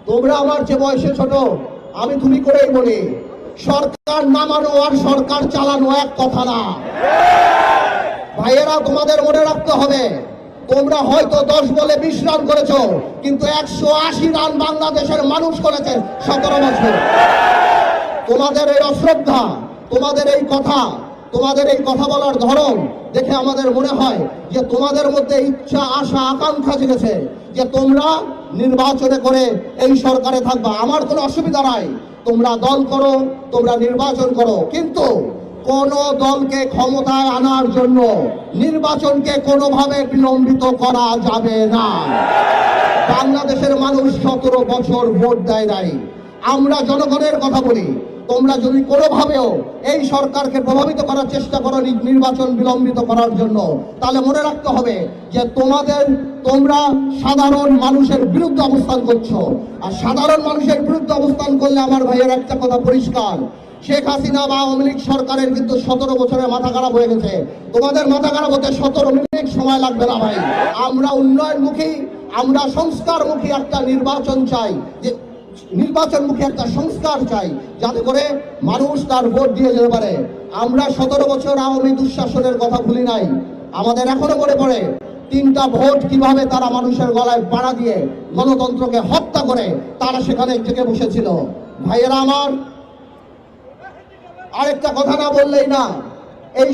তোমরা আমার যে বয়সে ছোট, আমি তুমি করেই বলি, সরকার নামানো আর সরকার চালানো এক কথা না। ভাইয়েরা, তোমাদের মনে রাখতে হবে, তোমরা হয়তো 10 বলে 20 রান করেছো, কিন্তু 180 রান বাংলাদেশের মানুষ করেছে 17 বছর। তোমাদের এই অশ্রদ্ধা, তোমাদের এই কথা বলার ধরন দেখে আমাদের মনে হয় যে তোমাদের মধ্যে ইচ্ছা, আশা, আকাঙ্ক্ষা জেগেছে যে তোমরা নির্বাচনে করে এই সরকারে থাকবা। আমার কোনো অসুবিধা নাই, তোমরা দল করো, তোমরা নির্বাচন করো, কিন্তু কোন দলকে ক্ষমতায় আনার জন্য নির্বাচনকে কোনোভাবে বিলম্বিত করা যাবে না। বাংলাদেশের মানুষ 17 বছর ভোট দেয় নাই। আমরা জনগণের কথা বলি, তোমরা যদি কোনোভাবেও এই সরকারকে প্রভাবিত করার চেষ্টা করো নির্বাচন বিলম্বিত করার জন্য, তাহলে মনে রাখতে হবে যে তোমরা সাধারণ মানুষের বিরুদ্ধে অবস্থান করছো। আর সাধারণ মানুষের বিরুদ্ধে অবস্থান করলে আমার ভাইয়ের একটা কথা পরিষ্কার, শেখ হাসিনা বা আওয়ামী লীগ সরকারের কিন্তু 17 বছরের মাথা খারাপ হয়ে গেছে। তোমাদের মাথা খারাপ হতে 17 মিনিট সময় লাগবে না ভাই। আমরা উন্নয়নমুখী, আমরা সংস্কারমুখী একটা নির্বাচন চাই, যে নির্বাচনমুখী একটা সংস্কার চাই, যাতে করে মানুষ তার ভোট দিয়ে যেতে পারে। আমরা 17 বছর আওয়ামী দুঃশাসনের কথা ভুলি নাই। আমাদের এখনো মনে পড়ে 3টা ভোট কিভাবে তারা মানুষের গলায় পাড়া দিয়ে গণতন্ত্রকে হত্যা করে তারা সেখানে থেকে বসেছিল। ভাইয়েরা আমার, আরেকটা কথা না বললেই না, এই